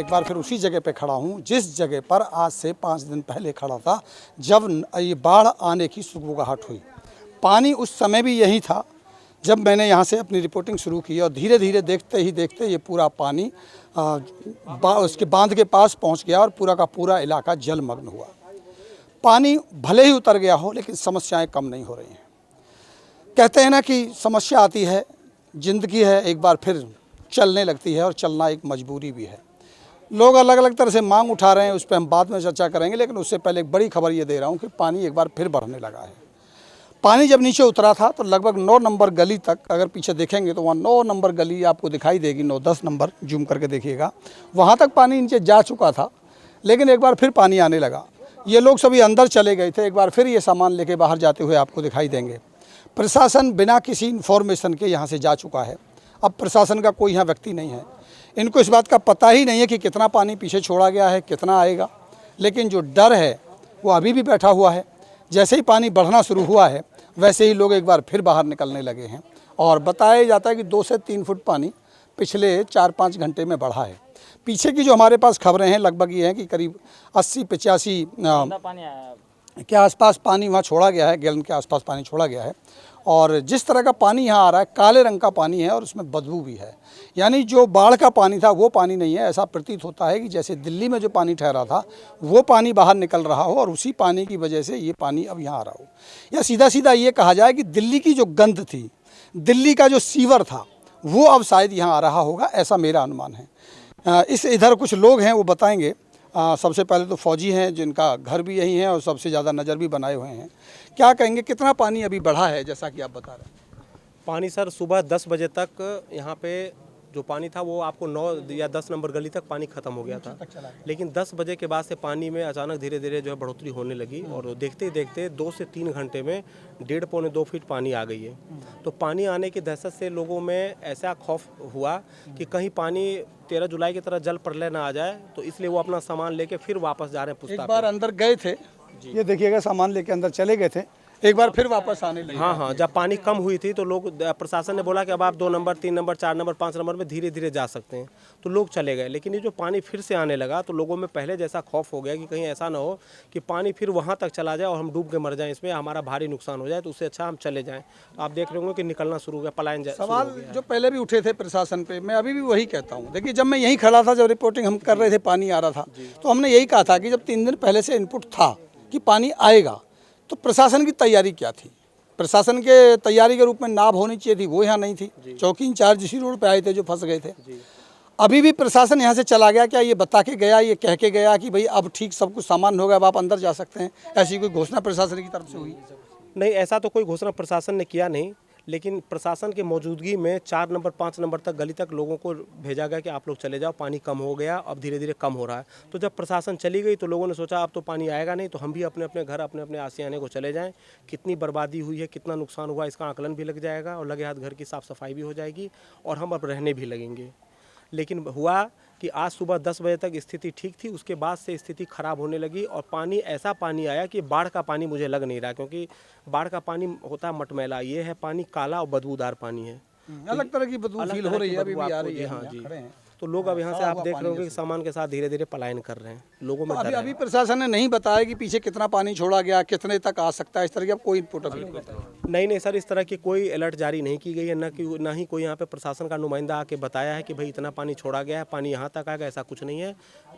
एक बार फिर उसी जगह पे खड़ा हूँ जिस जगह पर आज से 5 दिन पहले खड़ा था जब ये बाढ़ आने की सुगबुगाहट हुई। पानी उस समय भी यही था जब मैंने यहाँ से अपनी रिपोर्टिंग शुरू की और धीरे धीरे देखते ही देखते ये पूरा पानी उसके बांध के पास पहुँच गया और पूरा का पूरा इलाका जलमग्न हुआ। पानी भले ही उतर गया हो लेकिन समस्याएं कम नहीं हो रही हैं। कहते हैं ना कि समस्या आती है, ज़िंदगी है, एक बार फिर चलने लगती है और चलना एक मजबूरी भी है। लोग अलग अलग तरह से मांग उठा रहे हैं, उस पर हम बाद में चर्चा करेंगे, लेकिन उससे पहले एक बड़ी खबर ये दे रहा हूँ कि पानी एक बार फिर बढ़ने लगा है। पानी जब नीचे उतरा था तो लगभग 9 नंबर गली तक, अगर पीछे देखेंगे तो वहाँ 9 नंबर गली आपको दिखाई देगी, 9-10 नंबर जूम करके देखिएगा, वहाँ तक पानी नीचे जा चुका था। लेकिन एक बार फिर पानी आने लगा। ये लोग सभी अंदर चले गए थे, एक बार फिर ये सामान लेके बाहर जाते हुए आपको दिखाई देंगे। प्रशासन बिना किसी इन्फॉर्मेशन के यहाँ से जा चुका है। अब प्रशासन का कोई यहाँ व्यक्ति नहीं है, इनको इस बात का पता ही नहीं है कि कितना पानी पीछे छोड़ा गया है, कितना आएगा। लेकिन जो डर है वो अभी भी बैठा हुआ है। जैसे ही पानी बढ़ना शुरू हुआ है वैसे ही लोग एक बार फिर बाहर निकलने लगे हैं और बताया जाता है कि 2 से 3 फुट पानी पिछले 4-5 घंटे में बढ़ा है। पीछे की जो हमारे पास खबरें हैं लगभग ये हैं कि करीब 80-85 के आसपास पानी वहाँ छोड़ा गया है, गैलन के आसपास पानी छोड़ा गया है। और जिस तरह का पानी यहाँ आ रहा है, काले रंग का पानी है और उसमें बदबू भी है। यानी जो बाढ़ का पानी था वो पानी नहीं है। ऐसा प्रतीत होता है कि जैसे दिल्ली में जो पानी ठहरा था वो पानी बाहर निकल रहा हो और उसी पानी की वजह से ये पानी अब यहाँ आ रहा हो। या सीधा सीधा ये कहा जाए कि दिल्ली की जो गंद थी, दिल्ली का जो सीवर था, वो अब शायद यहाँ आ रहा होगा, ऐसा मेरा अनुमान है। इधर कुछ लोग हैं, वो बताएंगे। सबसे पहले तो फौजी हैं जिनका घर भी यही है और सबसे ज़्यादा नज़र भी बनाए हुए हैं। क्या कहेंगे, कितना पानी अभी बढ़ा है जैसा कि आप बता रहे हैं? पानी सर सुबह 10 बजे तक यहाँ पे जो पानी था वो आपको 9 या 10 नंबर गली तक पानी ख़त्म हो गया था। लेकिन 10 बजे के बाद से पानी में अचानक धीरे धीरे जो है बढ़ोतरी होने लगी और देखते ही देखते 2 से 3 घंटे में 1.5-2 फीट पानी आ गई है। तो पानी आने की दहशत से लोगों में ऐसा खौफ हुआ कि कहीं पानी 13 जुलाई की तरह जल प्रलय ना आ जाए, तो इसलिए वो अपना सामान लेके फिर वापस जा रहे हैं पुस्ता। एक बार अंदर गए थे, ये देखिएगा, सामान लेके अंदर चले गए थे, एक बार फिर वापस आने लगे। हाँ, जब पानी कम हुई थी तो लोग, प्रशासन ने बोला कि अब आप 2 नंबर, 3 नंबर, 4 नंबर, 5 नंबर में धीरे धीरे जा सकते हैं, तो लोग चले गए। लेकिन ये जो पानी फिर से आने लगा तो लोगों में पहले जैसा खौफ हो गया कि कहीं ऐसा ना हो कि पानी फिर वहाँ तक चला जाए और हम डूब के मर जाएं, इसमें हमारा भारी नुकसान हो जाए, तो उससे अच्छा हम चले जाएँ। तो आप देख रहे होंगे कि निकलना शुरू हो गया, पलायन। सवाल जो पहले भी उठे थे प्रशासन पे, मैं अभी भी वही कहता हूँ। देखिए, जब मैं यहीं खड़ा था, जब रिपोर्टिंग हम कर रहे थे, पानी आ रहा था, तो हमने यही कहा था कि जब 3 दिन पहले से इनपुट था कि पानी आएगा, तो प्रशासन की तैयारी क्या थी? प्रशासन के तैयारी के रूप में नाव होनी चाहिए थी, वो यहाँ नहीं थी। चौकी इंचार्ज इसी रोड पे आए थे जो फंस गए थे। अभी भी प्रशासन यहाँ से चला गया क्या? ये बता के गया, ये कह के गया कि भाई अब ठीक सब कुछ सामान होगा, अब आप अंदर जा सकते हैं, ऐसी कोई घोषणा प्रशासन की तरफ से हुई? नहीं, ऐसा तो कोई घोषणा प्रशासन ने किया नहीं, लेकिन प्रशासन की मौजूदगी में 4 नंबर 5 नंबर तक गली तक लोगों को भेजा गया कि आप लोग चले जाओ, पानी कम हो गया, अब धीरे धीरे कम हो रहा है। तो जब प्रशासन चली गई तो लोगों ने सोचा अब तो पानी आएगा नहीं, तो हम भी अपने अपने घर, अपने अपने आशियाने को चले जाएं। कितनी बर्बादी हुई है, कितना नुकसान हुआ, इसका आकलन भी लग जाएगा और लगे हाथ घर की साफ़ सफाई भी हो जाएगी और हम अब रहने भी लगेंगे। लेकिन हुआ कि आज सुबह 10 बजे तक स्थिति ठीक थी, उसके बाद से स्थिति ख़राब होने लगी और पानी, ऐसा पानी आया कि बाढ़ का पानी मुझे लग नहीं रहा, क्योंकि बाढ़ का पानी होता है मटमैला, ये है पानी काला और बदबूदार पानी है। अलग तरह की बदबू फील हो रही है, अभी भी आ रही है। हाँ जी, तो लोग अब यहाँ से आप देख रहे होंगे कि सामान के साथ धीरे धीरे पलायन कर रहे हैं। लोगों में डर है। अभी प्रशासन ने नहीं बताया कि पीछे कितना पानी छोड़ा गया, कितने तक आ सकता है, इस तरह की अब कोई इनपुट अभी नहीं सर, इस तरह की कोई अलर्ट जारी नहीं की गई है, ना ही कोई यहाँ पे प्रशासन का नुमाइंदा आके बताया है कि भाई इतना पानी छोड़ा गया है, पानी यहाँ तक आएगा, ऐसा कुछ नहीं है।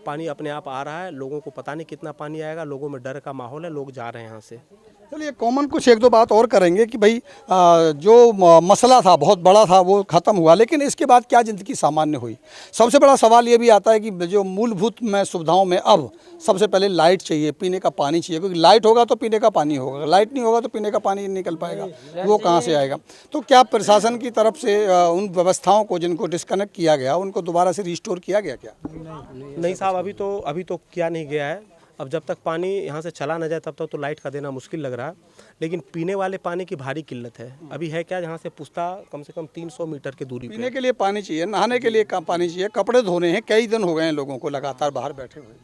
पानी अपने आप आ रहा है, लोगों को पता नहीं कितना पानी आएगा, लोगों में डर का माहौल है, लोग जा रहे हैं यहाँ से। चलिए, कॉमन कुछ 1-2 बात और करेंगे कि भाई जो मसला था बहुत बड़ा था वो ख़त्म हुआ, लेकिन इसके बाद क्या ज़िंदगी सामान्य हुई? सबसे बड़ा सवाल ये भी आता है कि जो मूलभूत सुविधाओं में अब सबसे पहले लाइट चाहिए, पीने का पानी चाहिए, क्योंकि लाइट होगा तो पीने का पानी होगा, लाइट नहीं होगा तो पीने का पानी नहीं निकल पाएगा, वो कहाँ से आएगा? तो क्या प्रशासन की तरफ से उन व्यवस्थाओं को जिनको डिस्कनेक्ट किया गया उनको दोबारा से रिस्टोर किया गया क्या? नहीं साहब, अभी तो किया नहीं गया है। अब जब तक पानी यहाँ से चला न जाए तब तक तो लाइट का देना मुश्किल लग रहा है, लेकिन पीने वाले पानी की भारी किल्लत है। अभी है क्या, यहाँ से पुस्ता कम से कम 300 मीटर की दूरी पे। पीने के लिए पानी चाहिए, नहाने के लिए पानी चाहिए, कपड़े धोने हैं, कई दिन हो गए हैं लोगों को लगातार बाहर बैठे हुए।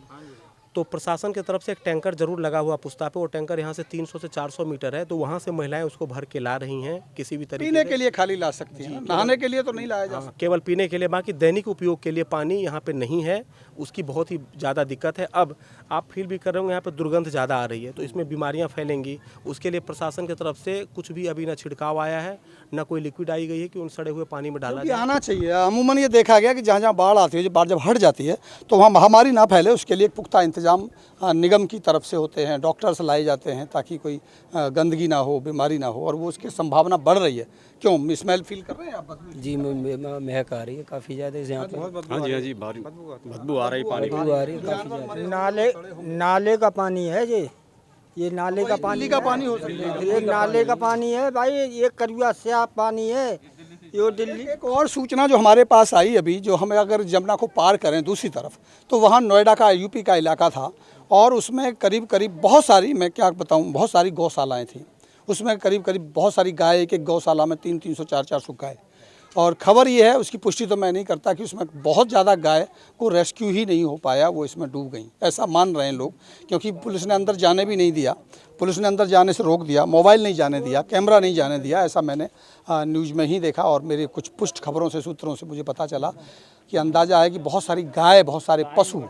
तो प्रशासन की तरफ से एक टैंकर जरूर लगा हुआ पुस्ता पे। वो टैंकर यहाँ से 300 से 400 मीटर है, तो वहाँ से महिलाएं उसको भर के ला रही हैं किसी भी तरीके पीने से। के लिए खाली ला सकती हैं, नहाने के लिए तो नहीं लाया जा सकता। हाँ, केवल पीने के लिए, बाकी दैनिक उपयोग के लिए पानी यहाँ पे नहीं है, उसकी बहुत ही ज़्यादा दिक्कत है। अब आप फील भी कर रहे होंगे यहाँ पे दुर्गंध ज़्यादा आ रही है, तो इसमें बीमारियाँ फैलेंगी। उसके लिए प्रशासन की तरफ से कुछ भी अभी ना छिड़काव आया है, ना कोई लिक्विड आई गई है कि उन सड़े हुए पानी में डाला क्योंकि जाए। आना चाहिए। अमूमन ये देखा गया कि जहाँ जहाँ बाढ़ आती है, जो बाढ़ जब हट जाती है तो वहाँ महामारी ना फैले, उसके लिए एक पुख्ता इंतजाम निगम की तरफ से होते हैं, डॉक्टर्स लाए जाते हैं ताकि कोई गंदगी ना हो, बीमारी ना हो, और वो उसकी संभावना बढ़ रही है। क्यों स्मेल फील कर रहे हैं आप? बदबू जी महक आ रही है काफ़ी ज़्यादा इस यहाँ पे। हाँ जी भारी बदबू आ रही पानी बदबू आ रही है काफ़ी ज़्यादा। नाले का पानी है ये नाले का पानी का पानी हो सकता है। ये नाले का पानी है भाई, ये करुआ स्याह पानी है। ये दिल्ली एक और सूचना जो हमारे पास आई अभी, जो हमें अगर जमुना को पार करें दूसरी तरफ, तो वहाँ नोएडा का यूपी का इलाका था, और उसमें करीब करीब बहुत सारी, मैं क्या बताऊँ, बहुत सारी गौशालाएँ थीं। उसमें करीब करीब बहुत सारी गाय, एक एक गौशाला में 300 400 गाय। और खबर ये है, उसकी पुष्टि तो मैं नहीं करता, कि उसमें बहुत ज़्यादा गाय को रेस्क्यू ही नहीं हो पाया, वो इसमें डूब गई, ऐसा मान रहे हैं लोग। क्योंकि पुलिस ने अंदर जाने भी नहीं दिया, पुलिस ने अंदर जाने से रोक दिया, मोबाइल नहीं जाने दिया, कैमरा नहीं जाने दिया, ऐसा मैंने न्यूज़ में ही देखा। और मेरे कुछ पुष्ट खबरों से, सूत्रों से मुझे पता चला कि अंदाज़ा है कि बहुत सारी गाय, बहुत सारे पशु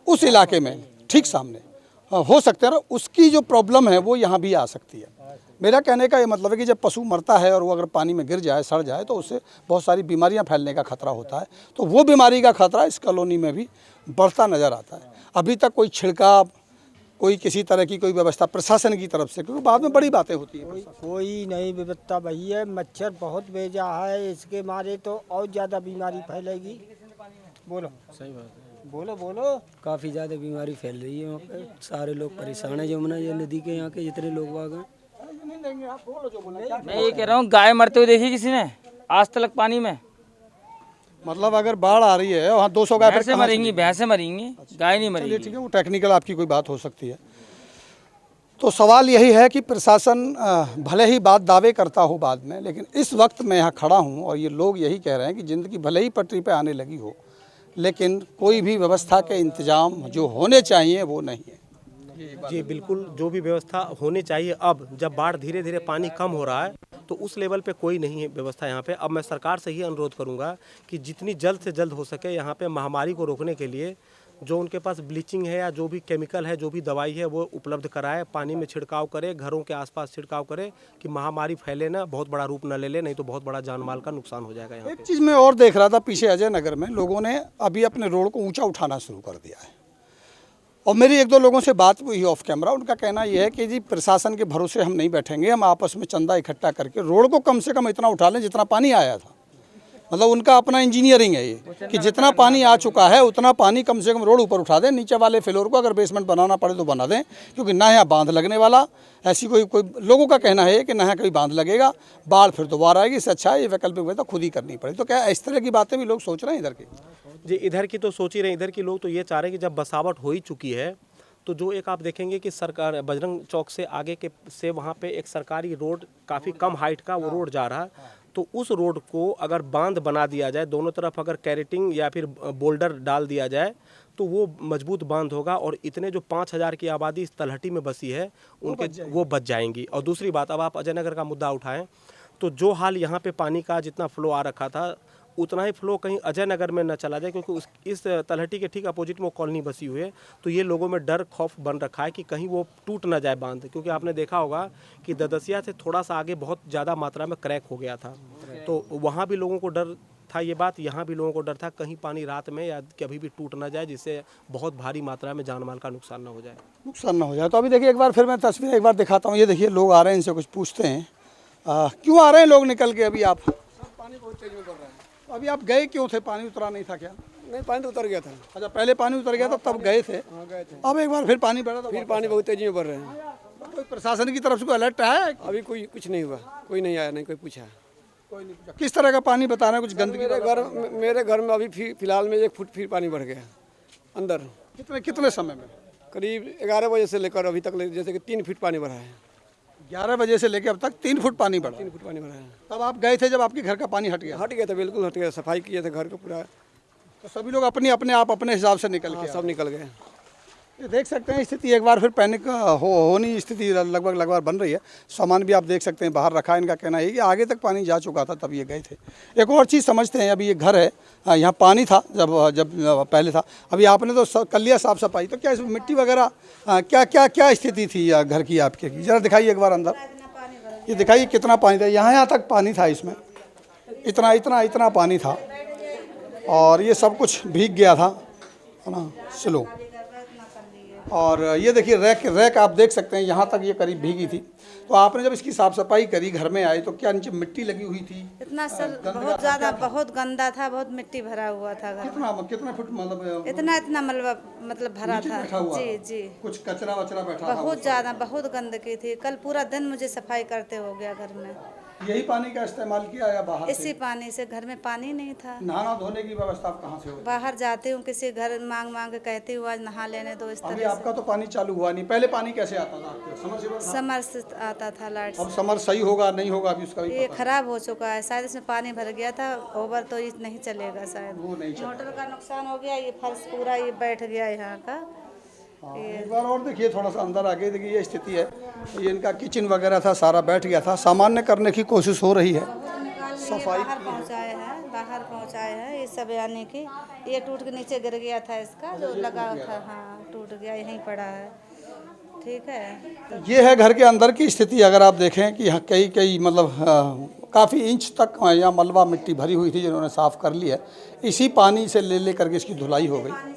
उस इलाके में ठीक सामने हो सकते हैं। उसकी जो प्रॉब्लम है वो यहाँ भी आ सकती है। मेरा कहने का ये मतलब है कि जब पशु मरता है और वो अगर पानी में गिर जाए, सड़ जाए, तो उससे बहुत सारी बीमारियां फैलने का खतरा होता है। तो वो बीमारी का खतरा इस कॉलोनी में भी बढ़ता नज़र आता है। अभी तक कोई छिड़काव, कोई किसी तरह की कोई व्यवस्था प्रशासन की तरफ से, क्योंकि बाद में बड़ी बातें होती हैं। कोई नहीं व्यवस्था भैया, मच्छर बहुत भेजा है, इसके मारे तो और ज़्यादा बीमारी फैलेगी। बोलो सही बात है, बोलो काफ़ी ज़्यादा बीमारी फैल रही है वहाँ पे। सारे लोग परेशान है, जमुना ये नदी के यहाँ के जितने लोग बाग हैं। मैं ये कह रहा हूँ, गाय मरते हुए देखी किसी ने आज तक पानी में? मतलब अगर बाढ़ आ रही है वहाँ 200 गाय भैंसें मरेंगी, भैंसें मरेंगी, गाय नहीं चलिए मरेगी। ठीक है, वो टेक्निकल आपकी कोई बात हो सकती है। तो सवाल यही है कि प्रशासन भले ही बात दावे करता हो बाद में, लेकिन इस वक्त मैं यहाँ खड़ा हूँ और ये लोग यही कह रहे हैं कि ज़िंदगी भले ही पटरी पे आने लगी हो, लेकिन कोई भी व्यवस्था के इंतजाम जो होने चाहिए वो नहीं है। जी बिल्कुल, जो भी व्यवस्था होनी चाहिए। अब जब बाढ़ धीरे धीरे पानी कम हो रहा है, तो उस लेवल पे कोई नहीं है व्यवस्था यहाँ पे। अब मैं सरकार से ही अनुरोध करूँगा कि जितनी जल्द से जल्द हो सके यहाँ पे महामारी को रोकने के लिए जो उनके पास ब्लीचिंग है या जो भी केमिकल है, जो भी दवाई है, वो उपलब्ध कराए, पानी में छिड़काव करे, घरों के आसपास छिड़काव करे, कि महामारी फैले ना, बहुत बड़ा रूप न ले ले, नहीं तो बहुत बड़ा जान माल का नुकसान हो जाएगा यहाँ एक पे। चीज़ मैं और देख रहा था, पीछे अजय नगर में लोगों ने अभी अपने रोड को ऊंचा उठाना शुरू कर दिया है। और मेरी एक दो लोगों से बात हुई ऑफ कैमरा, उनका कहना यह है कि जी प्रशासन के भरोसे हम नहीं बैठेंगे, हम आपस में चंदा इकट्ठा करके रोड को कम से कम इतना उठा लें जितना पानी आया था। मतलब उनका अपना इंजीनियरिंग है ये, कि जितना पानी आ चुका है उतना पानी कम से कम रोड ऊपर उठा दें, नीचे वाले फ्लोर को अगर बेसमेंट बनाना पड़े तो बना दें, क्योंकि ना यहाँ बांध लगने वाला, ऐसी कोई लोगों का कहना है कि ना यहाँ कोई बांध लगेगा, बाढ़ फिर दोबारा आएगी, इससे अच्छा है ये वैकल्पिक व्यवस्था खुद ही करनी पड़े। तो क्या इस तरह की बातें भी लोग सोच रहे हैं इधर की? जी इधर की तो सोच ही रहे, इधर के लोग तो ये चाह रहे हैं कि जब बसावट हो ही चुकी है, तो जो एक आप देखेंगे कि सरकार बजरंग चौक से आगे के से वहाँ पे एक सरकारी रोड, काफ़ी कम हाइट का वो रोड जा रहा है, तो उस रोड को अगर बांध बना दिया जाए, दोनों तरफ अगर कैरेटिंग या फिर बोल्डर डाल दिया जाए, तो वो मजबूत बांध होगा और इतने जो 5000 की आबादी इस तलहटी में बसी है उनके वो बच जाएंगी। और दूसरी बात, अब आप अजय नगर का मुद्दा उठाएं, तो जो हाल यहाँ पे पानी का जितना फ्लो आ रखा था, उतना ही फ्लो कहीं अजय नगर में न चला जाए, क्योंकि इस तलहटी के ठीक अपोजिट में वो कॉलोनी बसी हुई है। तो ये लोगों में डर खौफ बन रखा है कि कहीं वो टूट ना जाए बांध, क्योंकि आपने देखा होगा कि ददसिया से थोड़ा सा आगे बहुत ज़्यादा मात्रा में क्रैक हो गया था, तो वहाँ भी लोगों को डर था ये बात, यहाँ भी लोगों को डर था कहीं पानी रात में या कभी भी टूट ना जाए, जिससे बहुत भारी मात्रा में जान माल का नुकसान ना हो जाए। नुकसान ना हो जाए। तो अभी देखिए, एक बार फिर मैं तस्वीर एक बार दिखाता हूँ। ये देखिए, लोग आ रहे हैं, इनसे कुछ पूछते हैं। क्यों आ रहे हैं लोग निकल के? अभी आप पानी बहुत तेज में बढ़ रहा है, अभी आप गए क्यों थे? पानी उतरा नहीं था क्या? नहीं, पानी तो उतर गया था। अच्छा, पहले पानी उतर गया था तब गए थे? हाँ, गए थे। अब एक बार फिर पानी बढ़ा तो फिर पानी बहुत तेजी में बढ़ रहे हैं। कोई प्रशासन की तरफ से कोई अलर्ट आया है? अभी कोई कुछ नहीं हुआ, कोई नहीं आया, नहीं कोई पूछा। कोई नहीं पूछा। किस तरह का पानी बता रहे हैं? कुछ गंदगी? मेरे घर में अभी फिलहाल में 1 फुट फिर पानी बढ़ गया अंदर। कितने समय में? करीब 11 बजे से लेकर अभी तक जैसे कि 3 फीट पानी बढ़ा है। 11 बजे से लेकर अब तक 3 फुट पानी बढ़ा? 3 फुट पानी बढ़ा है। तब आप गए थे जब आपके घर का पानी हट गया? हट गया था, बिल्कुल हट गया, सफाई किए थे घर को पूरा। तो सभी लोग अपने हिसाब से निकल हाँ, के सब निकल गए। ये देख सकते हैं स्थिति एक बार फिर पैनिक होनी स्थिति लगभग बन रही है। सामान भी आप देख सकते हैं बाहर रखा है। इनका कहना है कि आगे तक पानी जा चुका था तब ये गए थे। एक और चीज़ समझते हैं, अभी ये घर है, यहाँ पानी था जब पहले था, अभी आपने तो कर लिया साफ़ सफाई, तो क्या इसमें मिट्टी वगैरह क्या क्या क्या स्थिति थी घर की आपके की? ज़रा दिखाइए एक बार अंदर, ये दिखाइए कितना पानी था। यहाँ तक पानी था, इसमें इतना पानी था और ये सब कुछ भीग गया था, है ना, स्लो। और ये देखिए रैक आप देख सकते हैं, यहाँ तक ये करीब भीगी थी। तो आपने जब इसकी साफ़ सफाई करी, घर में आई, तो क्या नीचे मिट्टी लगी हुई थी? इतना सर बहुत ज़्यादा, बहुत गंदा था, बहुत मिट्टी भरा हुआ था घर में। कितना फुट मतलब इतना मतलब भरा नीचे था। बैठा हुआ जी था? जी, कुछ कचरा वचरा बैठा था? बहुत ज़्यादा, बहुत गंदगी थी। कल पूरा दिन मुझे सफाई करते हो गया घर में। यही पानी का इस्तेमाल किया या बाहर इसी पानी से, घर में पानी नहीं था। नहाना धोने की व्यवस्था आप कहाँ से होती? बाहर जाती हूँ, किसी घर मांग के कहती हूँ आज नहा लेने दो, इस अभी तरह आपका तो पानी चालू हुआ नहीं, पहले पानी कैसे आता था आपके? समरसेबल से। था? समर से आता था लाइट से। अब समर सही होगा नहीं होगा अभी उसका भी ये पता खराब हो चुका है शायद, इसमें पानी भर गया था ओवर, तो ये नहीं चलेगा शायद। वो नहीं चलेगा। मोटर का नुकसान हो गया, ये फर्श पूरा ये बैठ गया यहाँ का। हाँ, एक बार और देखिए, थोड़ा सा अंदर आगे देखिए, ये स्थिति है। ये इनका किचन वगैरह था, सारा बैठ गया था। सामान्य करने की कोशिश हो रही है, सफाई बाहर पहुँचाए हैं ये सब, यानी कि ये टूट के नीचे गिर गया था, इसका जो लगा था, हाँ टूट गया, यहीं पड़ा है। ठीक है, ये है घर के अंदर की स्थिति। अगर आप देखें कि यहाँ कई मतलब काफ़ी इंच तक यहाँ मलबा मिट्टी भरी हुई थी, जिन्होंने साफ़ कर ली है। इसी पानी से ले करके इसकी धुलाई हो गई,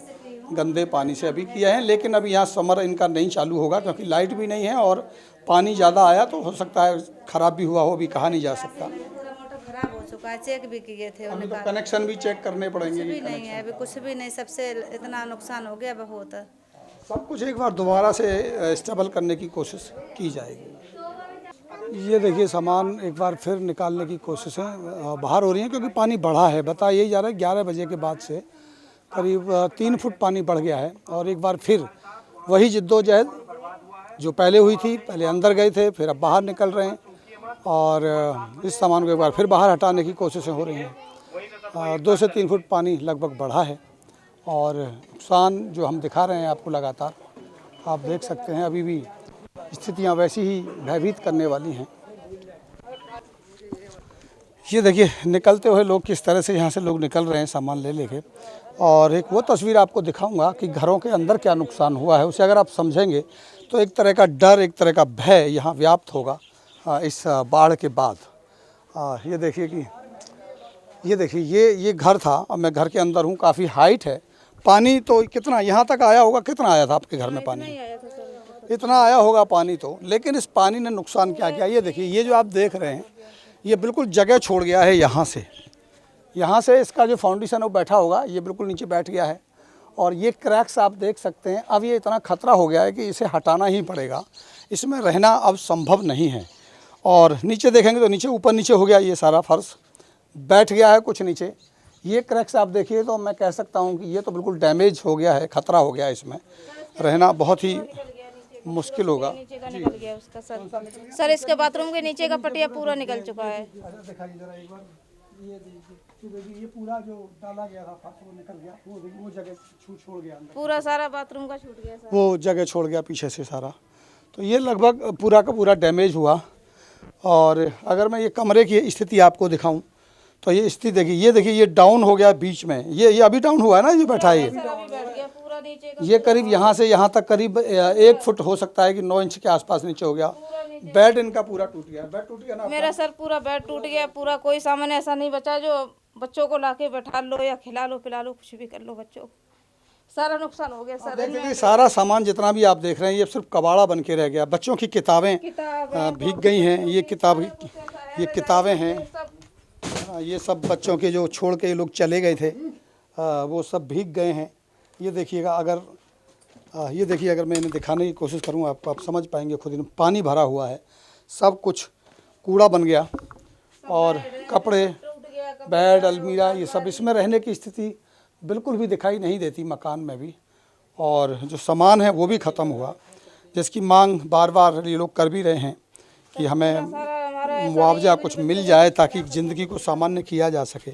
गंदे पानी से अभी किया है। लेकिन अभी यहाँ समर इनका नहीं चालू होगा, क्योंकि लाइट भी नहीं है और पानी ज़्यादा आया तो हो सकता है ख़राब भी हुआ हो, अभी कहा नहीं जा सकता। पूरा मोटर खराब हो चुका है, चेक भी किए थे अभी उन्होंने, तो कनेक्शन भी चेक करने पड़ेंगे। कुछ भी नहीं है अभी, कुछ भी नहीं, सबसे इतना नुकसान हो गया बहुत। सब कुछ एक बार दोबारा से स्टेबल करने की कोशिश की जाएगी। ये देखिए सामान एक बार फिर निकालने की कोशिशें बाहर हो रही हैं, क्योंकि पानी बढ़ा है। बता यही जा रहा है 11 बजे के बाद से करीब 3 फुट पानी बढ़ गया है। और एक बार फिर वही जिद्दोजहद जो पहले हुई थी, पहले अंदर गए थे, फिर अब बाहर निकल रहे हैं और इस सामान को एक बार फिर बाहर हटाने की कोशिशें हो रही हैं। 2 से 3 फुट पानी लगभग बढ़ा है और नुकसान जो हम दिखा रहे हैं आपको लगातार, आप देख सकते हैं अभी भी स्थितियां वैसी ही भयभीत करने वाली हैं। ये देखिए निकलते हुए लोग किस तरह से यहाँ से लोग निकल रहे हैं सामान ले लेके। और एक वो तस्वीर आपको दिखाऊंगा कि घरों के अंदर क्या नुकसान हुआ है, उसे अगर आप समझेंगे तो एक तरह का डर, एक तरह का भय यहाँ व्याप्त होगा इस बाढ़ के बाद। ये देखिए कि ये घर था, अब मैं घर के अंदर हूँ, काफ़ी हाइट है। पानी तो कितना यहाँ तक आया होगा, कितना आया था आपके घर में पानी? इतना आया होगा पानी तो, लेकिन इस पानी ने नुकसान क्या किया? ये देखिए, ये जो आप देख रहे हैं ये बिल्कुल जगह छोड़ गया है। यहाँ से इसका जो फाउंडेशन है वो बैठा होगा, ये बिल्कुल नीचे बैठ गया है और ये क्रैक्स आप देख सकते हैं। अब ये इतना खतरा हो गया है कि इसे हटाना ही पड़ेगा, इसमें रहना अब संभव नहीं है। और नीचे देखेंगे तो नीचे ऊपर नीचे हो गया, ये सारा फर्श बैठ गया है कुछ नीचे। ये क्रैक्स आप देखिए तो मैं कह सकता हूँ कि ये तो बिल्कुल डैमेज हो गया है, खतरा हो गया है, इसमें रहना बहुत ही मुश्किल होगा। नीचे का निकल गया उसका सर इसके बाथरूम के नीचे का पटिया पूरा निकल चुका है। दिखाइए जरा एक बार, ये पूरा जो डाला गया था फर्श वो निकल गया, वो जगह छोड़ गया अंदर, पूरा सारा बाथरूम का छूट गया सर, वो जगह छोड़ गया पीछे से सारा। तो ये लगभग पूरा का पूरा डैमेज हुआ। और अगर मैं ये कमरे की स्थिति आपको दिखाऊं तो ये स्थिति देखिए, ये देखिए ये डाउन हो गया बीच में, ये अभी डाउन हुआ है ना, ये बैठा है ये करीब यहाँ से यहाँ तक करीब 1 फुट हो सकता है कि 9 इंच के आसपास नीचे हो गया। बेड इनका पूरा टूट गया, बेड टूट गया ना मेरा सर पूरा बेड टूट गया पूरा, कोई सामान ऐसा नहीं बचा जो बच्चों को लाके बैठा लो या खिला लो पिला लो, कुछ भी कर लो, बच्चों सारा नुकसान हो गया सर। देखिए सारा सामान जितना भी आप देख रहे हैं ये सिर्फ कबाड़ा बन के रह गया। बच्चों की किताबें भीग गई हैं, ये किताबें हैं, ये सब बच्चों के जो छोड़ के ये लोग चले गए थे वो सब भीग गए हैं। ये देखिएगा, अगर मैं इन्हें दिखाने की कोशिश करूँ आपको, आप समझ पाएंगे खुद ही। पानी भरा हुआ है, सब कुछ कूड़ा बन गया और कपड़े, बेड, अलमीरा, ये सब, इसमें रहने की स्थिति बिल्कुल भी दिखाई नहीं देती मकान में भी। और जो सामान है वो भी ख़त्म हुआ, जिसकी मांग बार बार ये लोग कर भी रहे हैं कि हमें मुआवजा कुछ मिल जाए ताकि ज़िंदगी को सामान्य किया जा सके।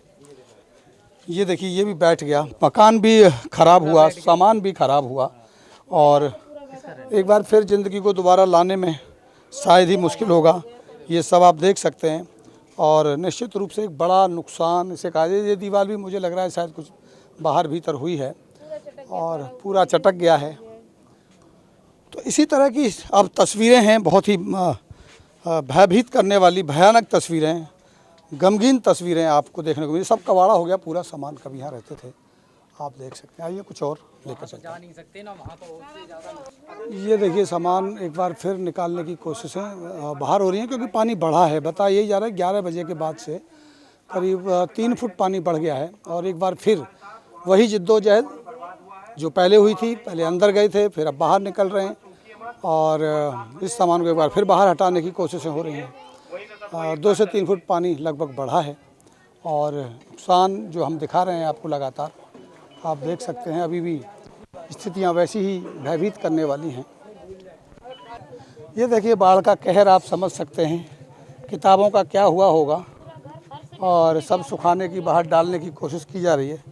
ये देखिए ये भी बैठ गया, मकान भी ख़राब हुआ, सामान भी ख़राब हुआ और एक बार फिर ज़िंदगी को दोबारा लाने में शायद ही मुश्किल होगा। ये सब आप देख सकते हैं और निश्चित रूप से एक बड़ा नुकसान इसे कहा जाए। ये दीवार भी मुझे लग रहा है शायद कुछ बाहर भीतर हुई है और पूरा चटक गया है। तो इसी तरह की अब तस्वीरें हैं, बहुत ही भयभीत करने वाली भयानक तस्वीरें, गमगीन तस्वीरें आपको देखने को मिली। सब कबाड़ा हो गया, पूरा सामान कभी यहाँ रहते थे आप देख सकते हैं। आइए कुछ और लेकर चलते हैं। ये देखिए सामान एक बार फिर निकालने की कोशिशें बाहर हो रही हैं क्योंकि पानी बढ़ा है। बता यही जा रहा है 11 बजे के बाद से करीब 3 फुट पानी बढ़ गया है और एक बार फिर वही जिद्दोजहद जो पहले हुई थी। पहले अंदर गए थे, फिर अब बाहर निकल रहे हैं और इस सामान को एक बार फिर बाहर हटाने की कोशिशें हो रही हैं। 2 से 3 फुट पानी लगभग बढ़ा है और नुकसान जो हम दिखा रहे हैं आपको लगातार आप देख सकते हैं। अभी भी स्थितियां वैसी ही भयभीत करने वाली हैं। ये देखिए बाढ़ का कहर आप समझ सकते हैं। किताबों का क्या हुआ होगा और सब सुखाने की बाहर डालने की कोशिश की जा रही है।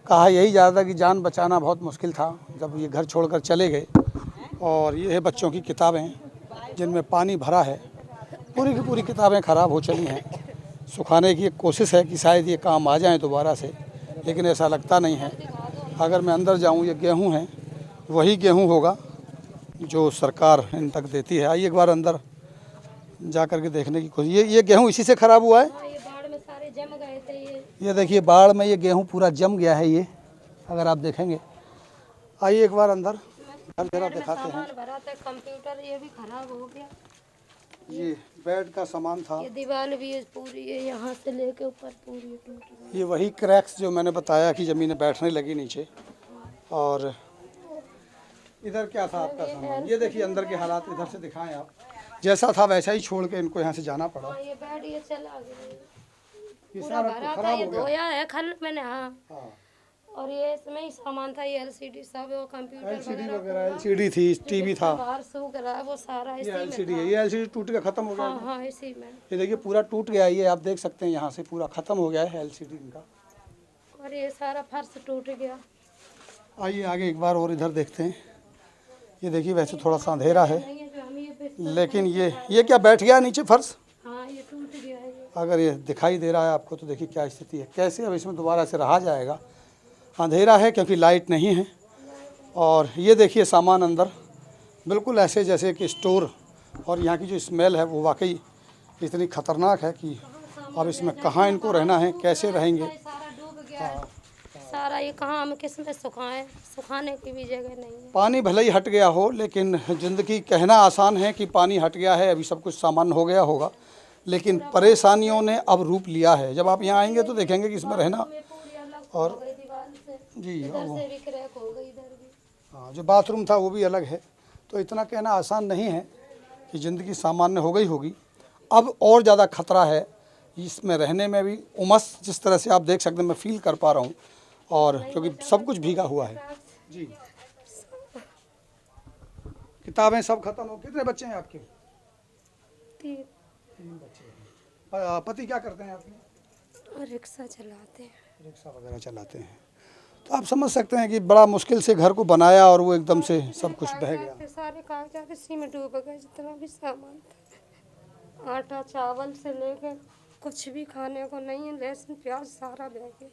कहा यही जा रहा था कि जान बचाना बहुत मुश्किल था जब ये घर छोड़कर चले गए। और ये है बच्चों की किताबें जिनमें पानी भरा है। पूरी की पूरी किताबें ख़राब हो चली हैं। सुखाने की एक कोशिश है कि शायद ये काम आ जाए दोबारा से, लेकिन ऐसा लगता नहीं है। अगर मैं अंदर जाऊं, ये गेहूं है, वही गेहूं होगा जो सरकार इन तक देती है। आइए एक बार अंदर जा कर के देखने की कोशिश। ये गेहूं इसी से ख़राब हुआ है। ये बाढ़ में सारे जम गए थे। ये देखिए बाढ़ में ये गेहूं पूरा जम गया है। ये अगर आप देखेंगे, आइए एक बार अंदर जरा दिखाते हैं। भरा था कंप्यूटर, ये भी खराब हो गया। ये बेड का सामान था। ये दीवार भी पूरी है, यहाँ से लेके ऊपर पूरी टूट गई। ये वही क्रैक्स जो मैंने बताया कि ज़मीनें बैठने लगी नीचे। और इधर क्या था आपका सामान? ये देखिए अंदर के हालात इधर से दिखाएं आप। जैसा था वैसा ही छोड़ के इनको यहाँ से जाना पड़ा। ये बेड ये चला गया, ये पूरा सारा भरा था। खराब ये हो गया। धोया है कल मैंने। हाँ, हाँ। और ये इसमें ही सामान था, ये एलसीडी सब, वो कंप्यूटर एलसीडी वगैरह, एलसीडी थी, टीवी था। बाहर सूख रहा है वो सारा इसी ये में एलसीडी था। है। ये एलसीडी टूट के ख़त्म हो गया। हाँ हाँ, इसी में। ये देखिए पूरा टूट गया। ये आप देख सकते हैं यहाँ से पूरा ख़त्म हो गया है एलसीडी इनका। और ये सारा फर्श टूट गया। आइए आगे एक बार और इधर देखते हैं। ये देखिए वैसे थोड़ा सा अंधेरा है, नहीं है जो हम ये लेकिन ये क्या बैठ गया नीचे फर्श? हाँ, ये टूट गया है। ये अगर ये दिखाई दे रहा है आपको तो देखिए क्या स्थिति है। कैसे अब इसमें दोबारा से रहा जाएगा। अंधेरा है क्योंकि लाइट नहीं है। और ये देखिए सामान अंदर बिल्कुल ऐसे जैसे कि स्टोर। और यहाँ की जो स्मेल है वो वाकई इतनी ख़तरनाक है कि अब इसमें कहाँ इनको रहना है, कैसे रहेंगे। सारा डूब गया है। सारा ये कहाँ हम किस में सुखाएं, सुखाने की भी जगह नहीं है। पानी भले ही हट गया हो, लेकिन ज़िंदगी कहना आसान है कि पानी हट गया है, अभी सब कुछ सामान्य हो गया होगा, लेकिन परेशानियों ने अब रूप लिया है। जब आप यहाँ आएंगे तो देखेंगे कि इसमें रहना और जी इधर से भी क्रैक हो गई, इधर भी। हाँ, जो बाथरूम था वो भी अलग है। तो इतना कहना आसान नहीं है कि ज़िंदगी सामान्य हो गई होगी। अब और ज़्यादा खतरा है इसमें रहने में भी। उमस जिस तरह से आप देख सकते हैं, मैं फील कर पा रहा हूँ। और क्योंकि सब कुछ भीगा हुआ है जी। किताबें सब खत्म हो। कितने बच्चे हैं आपके? 3 बच्चे हैं। पति क्या करते हैं आपके? रिक्शा चलाते हैं। रिक्शा वगैरह चलाते हैं। तो आप समझ सकते हैं कि बड़ा मुश्किल से घर को बनाया और वो एकदम से सब कुछ बह गया। सारे कागजात इसी में डूब गए, जितना भी सामान था। आटा चावल से लेकर कुछ भी खाने को नहीं है, लहसुन प्याज सारा बह गया।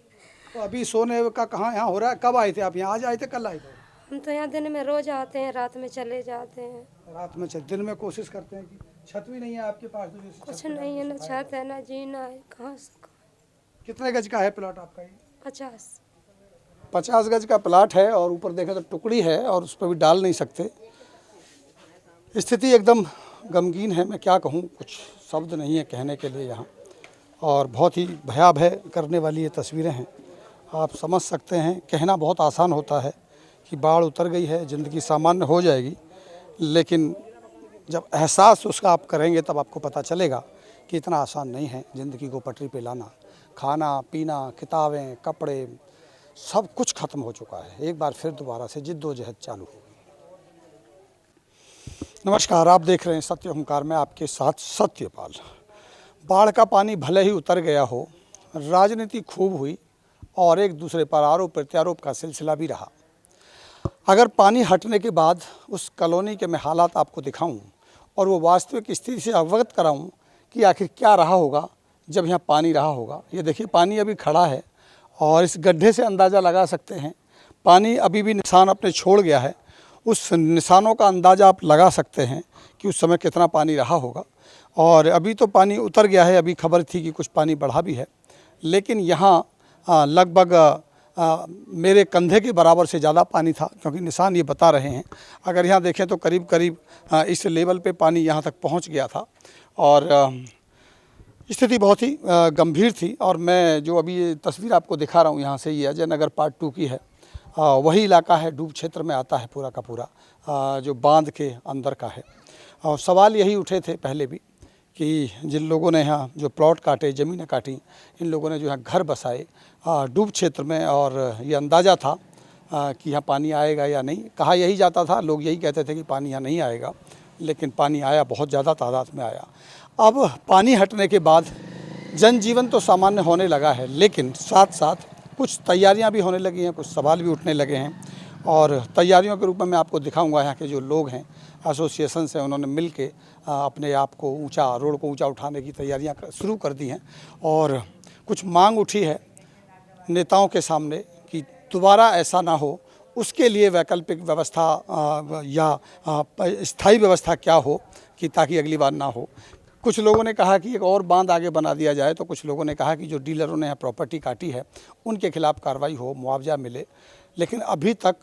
तो अभी सोने का कहाँ यहाँ हो रहा है? कब आए थे आप यहाँ? आज आए थे, कल आए थे? हम तो यहाँ दिन में रोज आते हैं, रात में चले जाते हैं। रात में दिन में कोशिश करते हैं कि छत भी नहीं है आपके पास? कुछ नहीं है, ना छत है ना जीना है, कहाँ से। कितने गज का है प्लाट आपका? ये 50 गज का प्लाट है और ऊपर देखें तो टुकड़ी है और उस पर भी डाल नहीं सकते। स्थिति एकदम गमगीन है। मैं क्या कहूँ, कुछ शब्द नहीं है कहने के लिए यहाँ। और बहुत ही भयावह करने वाली ये तस्वीरें हैं। आप समझ सकते हैं। कहना बहुत आसान होता है कि बाढ़ उतर गई है, ज़िंदगी सामान्य हो जाएगी, लेकिन जब एहसास उसका आप करेंगे तब आपको पता चलेगा कि इतना आसान नहीं है ज़िंदगी को पटरी पे लाना। खाना पीना, किताबें, कपड़े, सब कुछ ख़त्म हो चुका है। एक बार फिर दोबारा से जिद्दोजहद चालू हो गई। नमस्कार, आप देख रहे हैं सत्य हुंकार में आपके साथ सत्यपाल। बाढ़ का पानी भले ही उतर गया हो, राजनीति खूब हुई और एक दूसरे पर आरोप प्रत्यारोप का सिलसिला भी रहा। अगर पानी हटने के बाद उस कॉलोनी के मैं हालात आपको दिखाऊं और वो वास्तविक स्थिति से अवगत कराऊं कि आखिर क्या रहा होगा जब यहाँ पानी रहा होगा। ये देखिए पानी अभी खड़ा है और इस गड्ढे से अंदाज़ा लगा सकते हैं पानी अभी भी निशान अपने छोड़ गया है। उस निशानों का अंदाज़ा आप लगा सकते हैं कि उस समय कितना पानी रहा होगा। और अभी तो पानी उतर गया है, अभी खबर थी कि कुछ पानी बढ़ा भी है, लेकिन यहाँ लगभग मेरे कंधे के बराबर से ज़्यादा पानी था, क्योंकि निशान ये बता रहे हैं। अगर यहाँ देखें तो करीब करीब इस लेवल पे पानी यहाँ तक पहुँच गया था और स्थिति बहुत ही गंभीर थी। और मैं जो अभी ये तस्वीर आपको दिखा रहा हूँ यहाँ से, ये अजय नगर पार्ट 2 की है। वही इलाका है, डूब क्षेत्र में आता है पूरा का पूरा, जो बांध के अंदर का है। और सवाल यही उठे थे पहले भी कि जिन लोगों ने यहाँ जो प्लॉट काटे, ज़मीनें काटी, इन लोगों ने जो यहाँ घर बसाए डूब क्षेत्र में, और ये अंदाज़ा था कि यहाँ पानी आएगा या नहीं। कहा यही जाता था, लोग यही कहते थे कि पानी यहाँ नहीं आएगा, लेकिन पानी आया, बहुत ज़्यादा तादाद में आया। अब पानी हटने के बाद जनजीवन तो सामान्य होने लगा है, लेकिन साथ साथ कुछ तैयारियां भी होने लगी हैं, कुछ सवाल भी उठने लगे हैं। और तैयारियों के रूप में मैं आपको दिखाऊंगा यहाँ के जो लोग हैं, एसोसिएशन से, उन्होंने मिल के अपने आप को ऊंचा, रोड को ऊंचा उठाने की तैयारियां शुरू कर दी हैं। और कुछ मांग उठी है नेताओं के सामने कि दोबारा ऐसा ना हो, उसके लिए वैकल्पिक व्यवस्था या स्थायी व्यवस्था क्या हो कि ताकि अगली बार ना हो। कुछ लोगों ने कहा कि एक और बांध आगे बना दिया जाए, तो कुछ लोगों ने कहा कि जो डीलरों ने प्रॉपर्टी काटी है उनके खिलाफ कार्रवाई हो, मुआवजा मिले। लेकिन अभी तक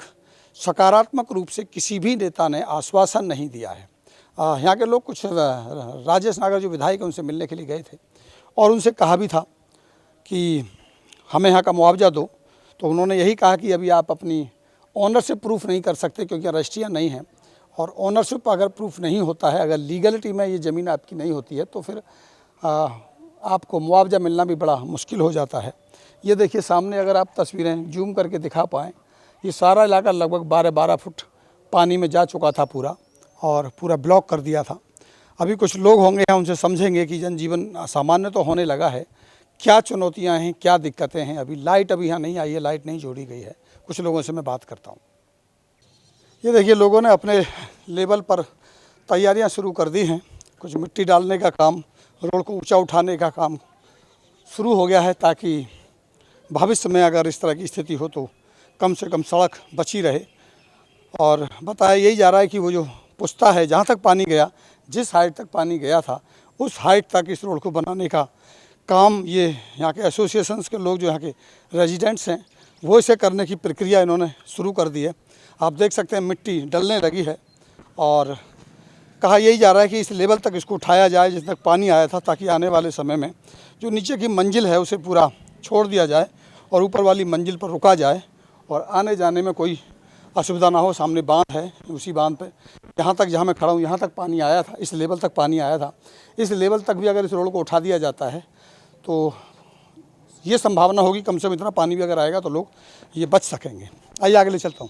सकारात्मक रूप से किसी भी नेता ने आश्वासन नहीं दिया है। यहाँ के लोग, कुछ राजेश नागर जो विधायक हैं, उनसे मिलने के लिए गए थे और उनसे कहा भी था कि हमें यहाँ का मुआवजा दो, तो उन्होंने यही कहा कि अभी आप अपनी ऑनरशिप प्रूफ नहीं कर सकते क्योंकि रजिस्ट्रियाँ नहीं हैं, और ऑनरशिप अगर प्रूफ नहीं होता है, अगर लीगलिटी में ये ज़मीन आपकी नहीं होती है, तो फिर आपको मुआवजा मिलना भी बड़ा मुश्किल हो जाता है। ये देखिए सामने, अगर आप तस्वीरें जूम करके दिखा पाएँ, ये सारा इलाका लगभग 12-12 फुट पानी में जा चुका था पूरा, और पूरा ब्लॉक कर दिया था। अभी कुछ लोग होंगे यहाँ, उनसे समझेंगे कि जनजीवन सामान्य तो होने लगा है, क्या चुनौतियाँ हैं, क्या दिक्कतें हैं। अभी लाइट अभी यहाँ नहीं आई है, लाइट नहीं जोड़ी गई है। कुछ लोगों से मैं बात करता हूँ। ये देखिए लोगों ने अपने लेवल पर तैयारियां शुरू कर दी हैं। कुछ मिट्टी डालने का काम, रोड को ऊंचा उठाने का काम शुरू हो गया है, ताकि भविष्य में अगर इस तरह की स्थिति हो तो कम से कम सड़क बची रहे। और बताया यही जा रहा है कि वो जो पुस्ता है, जहाँ तक पानी गया, जिस हाइट तक पानी गया था, उस हाइट तक इस रोड को बनाने का काम ये यहाँ के एसोसिएशंस के लोग, जो यहाँ के रेजिडेंट्स हैं, वो इसे करने की प्रक्रिया इन्होंने शुरू कर दी है। आप देख सकते हैं मिट्टी डलने लगी है, और कहा यही जा रहा है कि इस लेवल तक इसको उठाया जाए जिस तक पानी आया था, ताकि आने वाले समय में जो नीचे की मंजिल है उसे पूरा छोड़ दिया जाए और ऊपर वाली मंजिल पर रुका जाए, और आने जाने में कोई असुविधा ना हो। सामने बांध है, उसी बांध पे यहाँ तक, जहाँ मैं खड़ा हूँ, यहाँ तक पानी आया था, इस लेवल तक पानी आया था। इस लेवल तक भी अगर इस रोड को उठा दिया जाता है तो ये संभावना होगी कम से कम इतना पानी भी अगर आएगा तो लोग ये बच सकेंगे। आइए आगे ले चलता हूँ।